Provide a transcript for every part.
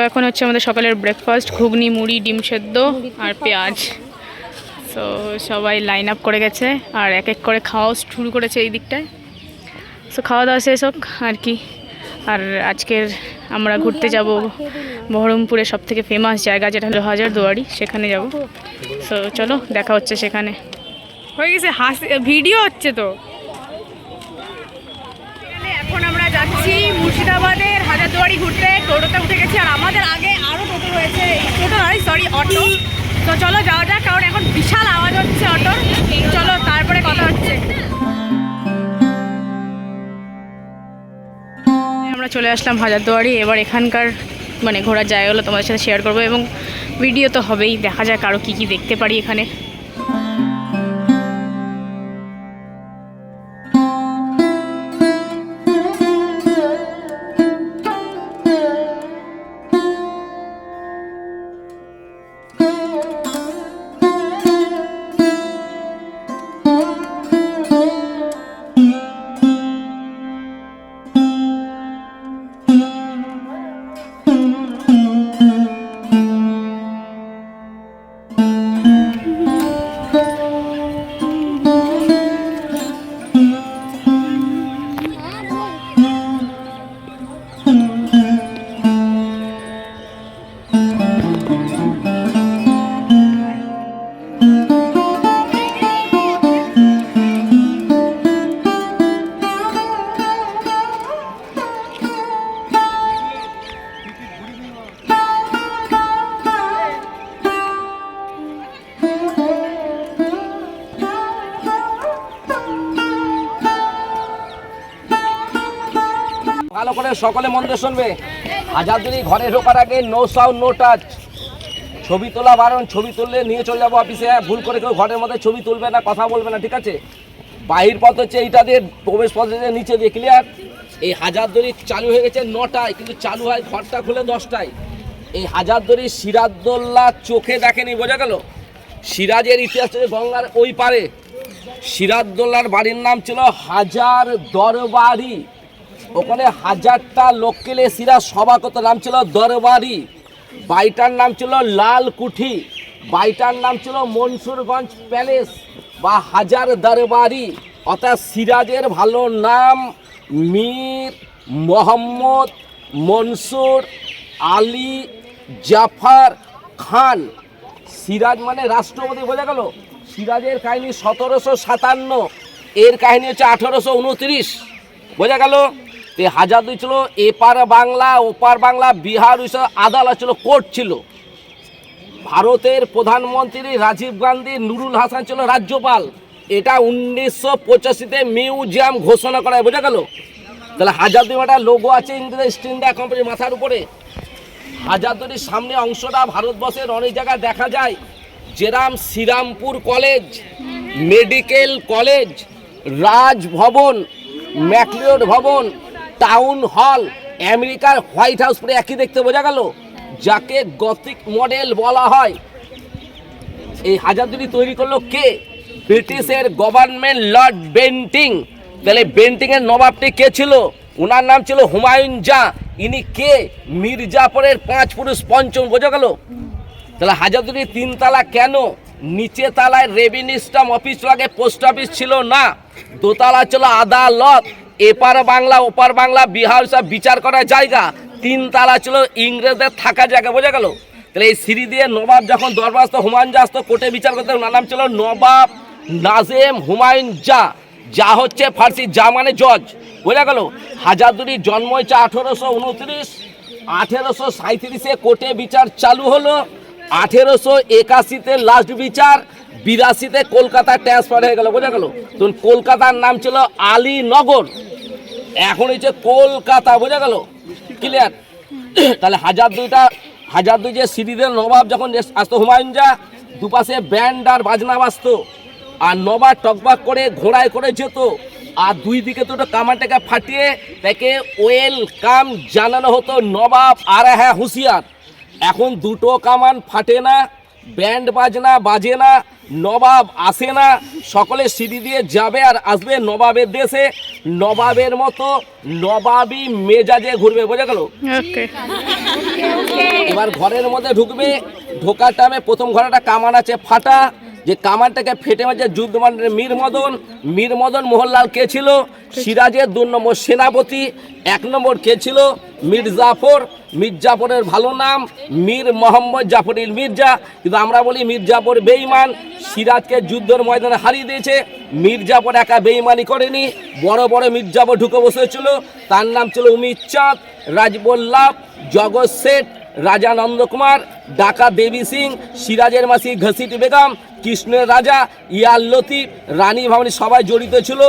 এখন হচ্ছে আমাদের সকালের ব্রেকফাস্ট, ঘুগনি, মুড়ি, ডিম সেদ্ধ আর পেঁয়াজ। তো সবাই লাইন আপ করে গেছে আর এক এক করে খাওয়াও শুরু করেছে এই দিকটায়। সো খাওয়া দাওয়া শেষ হোক আর কি। আর আজকের আমরা ঘুরতে যাব বহরমপুরের সবথেকে ফেমাস জায়গা, যেটা হলো হাজারদুয়ারি, সেখানে যাব। সো চলো, দেখা হচ্ছে সেখানে। হয়ে গেছে, ভিডিও হচ্ছে তো। এখন আমরা যাচ্ছি মুর্শিদাবাদের হাজারদুয়ারি ঘুরতে। টোটোতে উঠে গেছি আর আমাদের আগে আরও টোটো রয়েছে, টোটো নয় সরি অটো। তো চলো যাওয়া যাক, কারণ এখন বিশাল আওয়াজ হচ্ছে অটোর। চলো তারপরে কথা হচ্ছে। আমরা চলে আসলাম হাজারদুয়ারি। এবার এখানকার মানে ঘোরার জায়গাগুলো তোমাদের সাথে শেয়ার করবো এবং ভিডিও তো হবেই। দেখা যাক আরও কী কী দেখতে পারি এখানে। ভালো করে সকলে মন দিয়ে শুনবে। হাজারদুয়ারি ঘরে ঢোকার আগে নো সাউন্ড নো টাচ, ছবি তোলা বারণ। ছবি তুললে নিয়ে চলে যাবো অফিসে। ভুল করে কেউ ঘরের মধ্যে ছবি তুলবে না, কথা বলবে না, ঠিক আছে? বাহির পথ হচ্ছে এইটা দিয়ে, প্রবেশ পথ হচ্ছে নিচে দিয়ে, ক্লিয়ার? এই হাজারদুয়ারি চালু হয়ে গেছে 9টায়, কিন্তু চালু হয় ঘরটা খুলে 10টায়। এই হাজারদুয়ারি সিরাজদৌল্লা চোখে দেখেনি, বোঝা গেল? সিরাজের ইতিহাস গঙ্গার ওই পারে। সিরাজদৌল্লার বাড়ির নাম ছিল হাজার দরবারি। ওখানে 1000টা লোক কেলে সিরাজ সভা করত, নাম ছিল দরবারি। বাড়িটার নাম ছিল লালকুঠি, বাড়িটার নাম ছিল মনসুরগঞ্জ প্যালেস বা হাজার দরবারি। অর্থাৎ সিরাজের ভালো নাম মীর মোহাম্মদ মনসুর আলী জাফর খান। সিরাজ মানে রাষ্ট্রপতি, বোঝা গেল? সিরাজের কাহিনী 1757, এর কাহিনী হচ্ছে 1829, বোঝা গেল? এই হাজারদুয়ারি ছিল এপার বাংলা ওপার বাংলা, বিহার আদালত ছিল, কোর্ট ছিল। ভারতের প্রধানমন্ত্রী রাজীব গান্ধী, নুরুল হাসান ছিল রাজ্যপাল। এটা 1985-তে মিউজিয়াম ঘোষণা করা হয়, বোঝা গেল? তাহলে হাজারদুয়ারিটা লোগো আছে ইন্ডিয়া ইস্ট ইন্ডিয়া কোম্পানির মাথার উপরে। হাজারদুয়ারির সামনে অংশটা ভারতবর্ষের অনেক জায়গায় দেখা যায়, যেরাম Srirampur college, medical college, Raj Bhavan, McLeod Bhavan, town hall, আমেরিকার হোয়াইট হাউস পরে একই দেখতে, বোঝা গেল? যাকে গথিক মডেল বলা হয়। এই হাজারদুয়ারি তৈরি করলো কে? ব্রিটিশের গভর্নমেন্ট লর্ড বেন্টিং। তাহলে বেন্টিংয়ের নবাবটি কে ছিল? ওনার নাম ছিল হুমায়ুন জাহ। ইনি কে? মির্জাপুরের 5 পুরুষ পঞ্চম, বোঝা গেল? তাহলে হাজারদুয়ারি 3 তালা কেন? নিচে তালায় রেভিনিউ স্টাম্প অফিস, আগে পোস্ট অফিস ছিল না। দোতলা ছিল আদালত, এপার বাংলা ওপার বাংলা বিহার সব বিচার করার জায়গা। 3 তালা ছিল ইংরেজদের থাকা জায়গা, বোঝা গেল? তাহলে এই সিঁড়ি দিয়ে নবাব যখন দরবার আসতো, হুমায়ুন জাহ আসতো কোর্টে বিচার করতে, ওনার নাম ছিল নবাব নাজেম হুমায়ুন জাহ। যা হচ্ছে ফার্সি, যা মানে জজ, বোঝা গেল? হাজারদুয়ারির জন্ম হয়েছে 1829। 1837-এ কোর্টে বিচার চালু হলো। 1881-তে লাস্ট বিচার। 82-তে কলকাতা ট্রান্সফার হয়ে গেল, বোঝা গেল? তখন কলকাতার নাম ছিল আলীনগর, এখন হচ্ছে কলকাতা, বোঝা গেল? ক্লিয়ার? তাহলে হাজারদুয়ারি যে সিঁড়িদের নবাব যখন আসতো হুমায়ুন জাহ, দুপাশে ব্যান্ড আর বাজনা বাজতো, আর নবাব টকবাক করে ঘোড়ায় করে যেত, আর দুই দিকে দুটো কামানটাকে ফাটিয়ে তাকে ওয়েলকাম জানানো হতো, নবাব আর হ্যাঁ হুঁশিয়ার। এখন দুটো কামান ফাটে না, ব্যান্ড বাজনা বাজে না, নবাব আসে না, সকলে সিঁড়ি দিয়ে যাবে আর আসবে নবাবের দেশে, নবাবের মতো নবাবী মেজাজে ঘুরবে, বোঝা গেল? ওকে। এবার ঘরের মধ্যে ঢুকবে, ঢোকার টাইমে প্রথম ঘরে একটা কামান আছে ফাটা, যে কামানটাকে ফেটে মাঝে যুদ্ধ মানে মীর মদন মোহনলাল কে ছিল? সিরাজের 2 নম্বর সেনাপতি। 1 নম্বর কে ছিল? মীর জাফরের ভালো নাম মীর মোহাম্মদ জাফরিল মির্জা, কিন্তু আমরা বলি মীর জাফর বেঈমান, সিরাজকে যুদ্ধের ময়দানে হারিয়ে দিয়েছে। মীর জাফর একা বেঈমানি করেনি, বড় বড় মীর জাফর ঢুকে বসেছিল। তার নাম ছিল উমির চাঁদ, রাজবল্লভ, জগৎ শেঠ, রাজা নন্দকুমার, ডাকা দেবী সিং, সিরাজের মাসি ঘসিটি বেগম, কৃষ্ণের রাজা ইয়ার লতিফ, রানী ভাবনি সবাই জড়িত ছিল।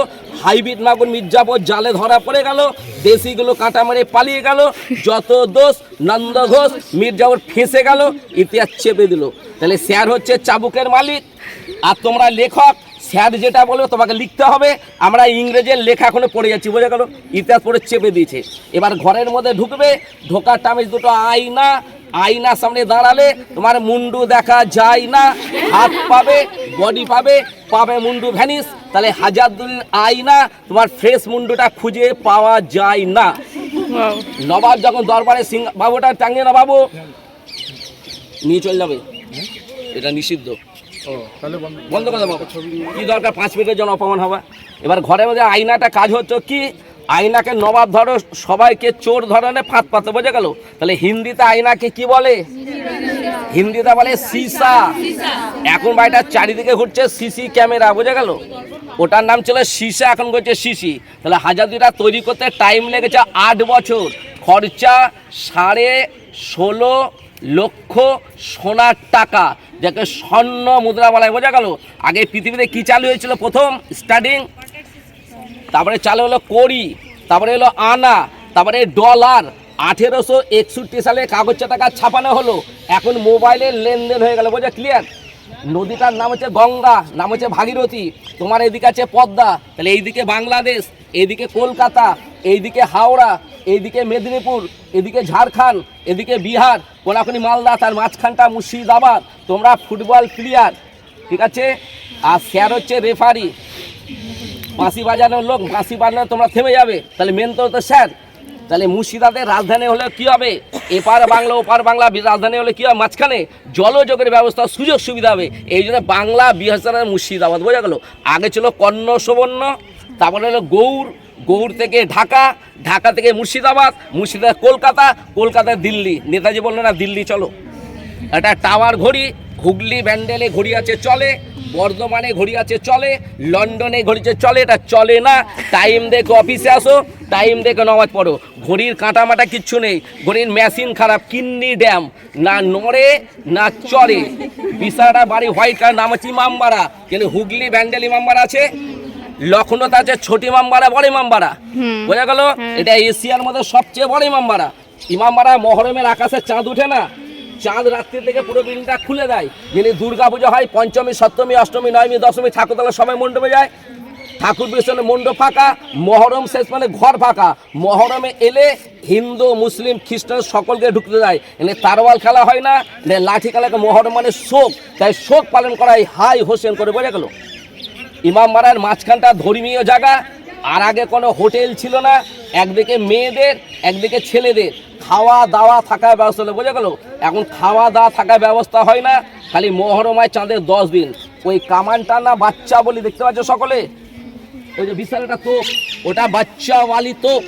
হাইব্রিড মাগুর মির্জাপুর জালে ধরা পড়ে গেল, দেশিগুলো কাঁটা মেরে পালিয়ে গেল, যত দোষ নন্দ ঘোষ মির্জাপুর ফেঁসে গেল, ইতিহাস চেপে দিল। তাহলে স্যার হচ্ছে চাবুকের মালিক, আর তোমরা লেখক। স্যার যেটা বলবে তোমাকে লিখতে হবে। আমরা ইংরেজের লেখা এখনো পড়ে যাচ্ছি, বোঝা গেল? ইতিহাস পড়ে চেপে দিয়েছে। এবার ঘরের মধ্যে ঢুকবে, ঢোকার টাইমে 2টো আয়নার সামনে দাঁড়ালে তোমার মুন্ডু দেখা যায় না, হাত পাবে, বডি পাবে মুন্ডু ভ্যানিস। তাহলে হাজারদুলের আয়না, তোমার ফ্রেশ মুন্ডুটা খুঁজে পাওয়া যায় না। নবাব যখন দরবারে সিং বাবুটা টাঙিয়ে না, বাবু নিয়ে চলে যাবে, এটা নিষিদ্ধ, বন্ধ করে দেবো। কি দরকার 5 মিনিটের জন্য অপমান হবে? এবার ঘরের মধ্যে আয়নাটা কাজ হচ্ছে কি, আয়নাকে নবাব ধরো সবাইকে চোর ধরনে ফাঁদ পাতে, বোঝা গেল? তাহলে হিন্দিতে আয়নাকে কি বলে? হিন্দিতে বলে সিসা। এখন বাড়িটা চারিদিকে ঘুরছে সিসি ক্যামেরা, বোঝা গেল? ওটার নাম ছিল সিসা, এখন করছে সিসি। তাহলে হাজারদুইটা তৈরি করতে টাইম লেগেছে 8 বছর, খরচা 16.5 লক্ষ সোনার টাকা, যাকে স্বর্ণ মুদ্রা বলা হয়, বোঝা গেল? আগে পৃথিবীতে কি চালু হয়েছিল? প্রথম স্টার্টিং, তারপরে চালু হলো কড়ি, তারপরে হলো আনা, তারপরে ডলার। 1861 সালে কাগজের টাকা ছাপানো হলো, এখন মোবাইলের লেনদেন হয়ে গেল, বোঝা ক্লিয়ার? নদীটার নাম হচ্ছে গঙ্গা, নাম হচ্ছে ভাগীরথী, তোমার এদিকে আছে পদ্মা। তাহলে এইদিকে বাংলাদেশ, এইদিকে কলকাতা, এইদিকে হাওড়া, এইদিকে মেদিনীপুর, এদিকে ঝাড়খণ্ড, এদিকে বিহার, কোনাকুনি মালদা, তার মাঝখানটা মুর্শিদাবাদ। তোমরা ফুটবল প্লেয়ার, ঠিক আছে? আর স্যার হচ্ছে রেফারি, বাঁশি বাজানোর লোক, বাঁশি বাজানো তোমরা থেমে যাবে। তাহলে মেন তো স্যার। তাহলে মুর্শিদাবাদের রাজধানী হলে কি হবে? এপার বাংলা ওপার বাংলা, রাজধানী হলে কি হবে? মাঝখানে জলযোগের ব্যবস্থা, সুযোগ সুবিধা হবে। এই জন্য বাংলা বিহার মুর্শিদাবাদ, বোঝা গেল? আগে ছিল কর্ণ সুবর্ণ, তারপরে হলো গৌড় থেকে ঢাকা থেকে মুর্শিদাবাদ কলকাতা, কলকাতায় দিল্লি। নেতাজি বললো না দিল্লি চলো। এটা টাওয়ার ঘড়ি, হুগলি ব্যান্ডেলে ঘড়ি আছে চলে, বর্ধমানে ঘড়ি আছে চলে, লন্ডনে ঘড়ি চলে, এটা চলে না। টাইম দেখে অফিসে আসো, টাইম দেখে নামাজ পড়ো। ঘড়ির কাঁটামাটা কিচ্ছু নেই, ঘড়ির মেশিন খারাপ, কিডনি ড্যাম, না নড়ে না চড়ে। বিশালটা বাড়ি হোয়াইট কালার, নাম হচ্ছে ইমামবাড়া। কিন্তু হুগলি ব্যান্ডেল ইমামবাড়া আছে, লখনৌতে আছে ছোট ইমামবাড়া, বড় ইমামবাড়া, বোঝা গেল? এটা এশিয়ার মধ্যে সবচেয়ে বড় ইমামবাড়া। ইমামবাড়া মহরমের আকাশে চাঁদ উঠে না, চাঁদ রাত্রি থেকে পুরো বিল্ডিংটা খুলে দেয়। যিনি দুর্গা পুজো হয়, পঞ্চমী, সপ্তমী, অষ্টমী, নবমী, দশমী, ঠাকুরতলা সবাই মণ্ডপে যায়। ঠাকুর বিসর্জনে মণ্ডপ ফাঁকা, মহরম শেষ মানে ঘর ফাঁকা। মহরমে এলে হিন্দু মুসলিম খ্রিস্টান সকলকে ঢুকতে যায়। এনে তারওয়াল খেলা হয় না, লাঠি খেলা। মহরম মানে শোক, তাই শোক পালন করা হয় হাই হোসেন করে, বোঝা গেল? ইমামবাড়ার মাঝখানটা ধর্মীয় জায়গা, আর আগে কোনো হোটেল ছিল না। একদিকে মেয়েদের, একদিকে ছেলেদের খাওয়া দাওয়া থাকার ব্যবস্থা হলো, বোঝা গেল? এখন খাওয়া দাওয়া থাকার ব্যবস্থা হয় না, খালি মহরমায় চাঁদের 10 দিন। ওই কামানটা না বাচ্চা বলি, দেখতে পাচ্ছ সকলে? ওই যে বিশাল একটা তোপ, ওটা বাচ্চাওয়ালি তোপ।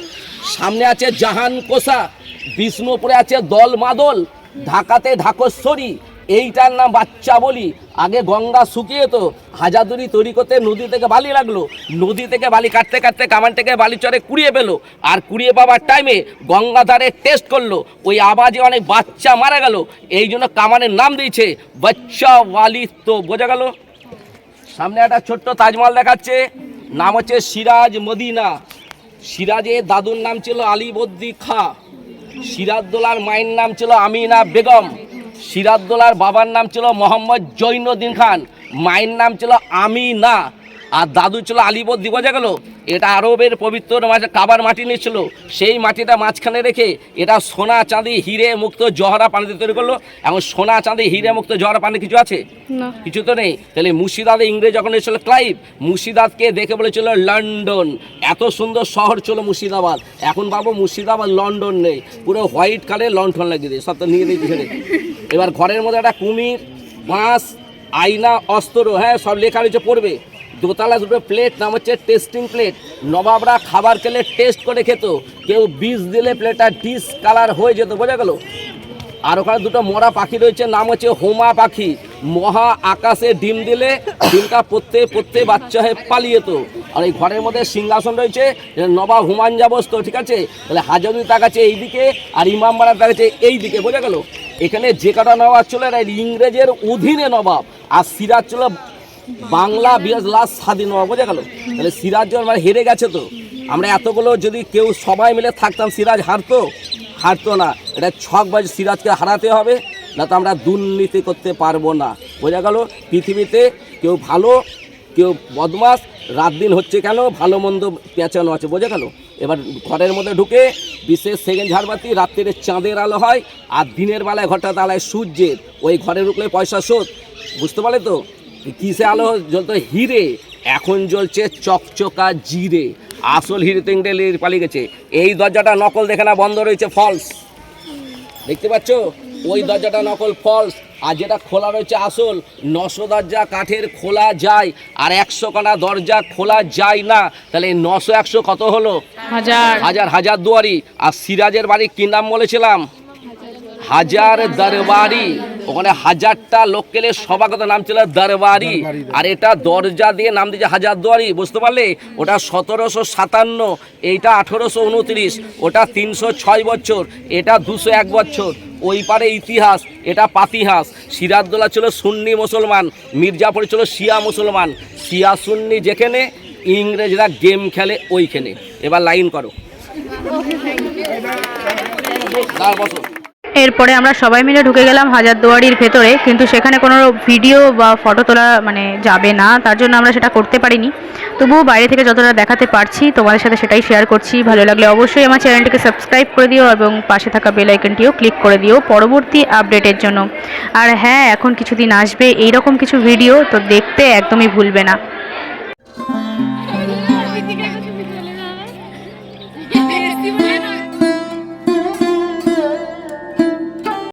সামনে আছে জাহান কোষা, বিষ্ণুপুরে আছে দল মাদল, ঢাকাতে ঢাকেশ্বরী, এইটার নাম বাচ্চা বলি। আগে গঙ্গা শুকিয়ে তো, হাজারদুয়ারি তৈরি করতে নদী থেকে বালি লাগলো, নদী থেকে বালি কাটতে কাটতে কামান থেকে বালি চরে কুড়িয়ে পেলো। আর কুড়িয়ে পাওয়ার টাইমে গঙ্গাধারে টেস্ট করলো, ওই আওয়াজে অনেক বাচ্চা মারা গেল। এই জন্য কামানের নাম দিয়েছে বাচ্চাওয়ালি তো, বোঝা গেল? সামনে একটা ছোট্ট তাজমহল দেখাচ্ছে, নাম হচ্ছে সিরাজ মদিনা। সিরাজের দাদুর নাম ছিল আলিবদ্দি খা, সিরাজদৌলার মায়ের নাম ছিল আমিনা বেগম, সিরাজদৌলার বাবার নাম ছিল মোহাম্মদ জৈনুদ্দিন খান, মায়ের নাম ছিল আমিনা। আর দাদু ছিল আলীবর্দী, বোঝা গেল। এটা আরবের পবিত্র কাবার মাটি নিয়েছিল, সেই মাটিটা মাঝখানে রেখে এটা সোনা চাঁদি হিরে মুক্ত জহরা পানিতে তৈরি করলো। এখন সোনা চাঁদি হিরে মুক্ত জহরা পানি কিছু আছে? না। কিছু তো নেই। তাহলে মুর্শিদাবাদে ইংরেজ যখন এসেছিল ক্লাইভ, মুর্শিদাবাদকে দেখে বলেছিল লন্ডন। এত সুন্দর শহর ছিল মুর্শিদাবাদ। এখন বাবু মুর্শিদাবাদ লন্ডন নেই, পুরো হোয়াইট কালারে লন্ঠন লাগিয়ে দিয়ে সব তো নিয়ে নিয়ে ছেড়ে। এবার ঘরের মধ্যে একটা কুমির, বাঁশ, আয়না, অস্ত্র, হ্যাঁ সব লেখা রয়েছে, পড়বে। দোতলা দুটো প্লেট, নাম হচ্ছে টেস্টিং প্লেট। নবাবরা খাবার খেলে টেস্ট করে খেত, কেউ বিষ দিলে প্লেটটা ডিসকালার হয়ে যেত, বোঝা গেল। আর ওখানে দুটো মরা পাখি রয়েছে, নাম হচ্ছে হোমা পাখি। মহা আকাশে ডিম দিলে ডিমটা পড়তে পড়তে বাচ্চা হয়ে পালিয়ে যেত। আর এই ঘরের মধ্যে সিংহাসন রয়েছে, নবাব হুমায়ুন বসত, ঠিক আছে। তাহলে হাজারুদ্দিন তাকাচ্ছে এইদিকে আর ইমামবাড়া তাকাচ্ছে এই দিকে, বোঝা গেল। এখানে যে কটা নবাব ছিল এরা ইংরেজের অধীনে নবাব, আর সিরাজ ছিল বাংলা লাস্ট স্বাধীন নবাব, বোঝা গেল। তাহলে সিরাজ মানে হেরে গেছে। তো আমরা এতগুলো যদি কেউ সবাই মিলে থাকতাম, সিরাজ হারতো না। এটা ছকবাজ, সিরাজকে হারাতে হবে, না তো আমরা দুর্নীতি করতে পারবো না, বোঝা গেল। পৃথিবীতে কেউ ভালো কেউ বদমাস, রাত দিন হচ্ছে কেন, ভালো মন্দ পেঁচানো আছে, বোঝা গেল। এবার ঘরের মধ্যে ঢুকে বিশেষ সেকেন্ড ঝাড়বাতি, রাত্রে চাঁদের আলো হয়, আর দিনের বেলায় ঘরটা তালায় সূর্যের। ওই ঘরে ঢুকলে পয়সা শোধ, বুঝতে পারলে তো। কিসে আলো জ্বলতো? হিরে। এখন জ্বলছে চকচকা জিরে। আসল হিরে তো ইংরেজ পালিয়ে গেছে। এই দরজাটা নকল, দেখে না, বন্ধ রয়েছে, ফলস, দেখতে পাচ্ছ? ওই দরজাটা নকল, ফলস। আর যেটা খোলা রয়েছে আসল। 900 দরজা কাঠের খোলা যায়, আর 100 কানা দরজা খোলা যায় না। তাহলে 900 100 কত হলো? হাজার দুয়ারি। আর সিরাজের বাড়ি কি নাম বলেছিলাম? হাজার দরবারি। ওখানে 1000টা লোক গেলে সভাগত নাম ছিল দরবারি, আর এটা দরজা দিয়ে নাম দিয়েছে হাজার দুয়ারি, বুঝতে পারলে। ওটা 1757, এইটা 1829, ওটা 306 বছর, এটা 201 বছর। ওই পারে ইতিহাস, এটা পাতিহাস। সিরাজদৌল্লা ছিল সুন্নি মুসলমান, মির্জাপুর ছিল শিয়া মুসলমান। শিয়া সুন্নি যেখানে, ইংরেজরা গেম খেলে ওইখানে। এবার লাইন করো। এরপরে আমরা সবাই মিলে ঢুকে গেলাম হাজারদুয়ারির ভেতরে, কিন্তু সেখানে কোনো ভিডিও বা ফটো তোলা মানে যাবে না, তার জন্য আমরা সেটা করতে পারিনি। তবুও বাইরে থেকে যতটা দেখাতে পারছি তোমাদের সাথে সেটাই শেয়ার করছি। ভালো লাগলে অবশ্যই আমার চ্যানেলটিকে সাবস্ক্রাইব করে দিও এবং পাশে থাকা বেল আইকনটিও ক্লিক করে দিও পরবর্তী আপডেটের জন্য। আর হ্যাঁ, এখন কিছুদিন আসবে এইরকম কিছু ভিডিও, তো দেখতে একদমই ভুলবে না।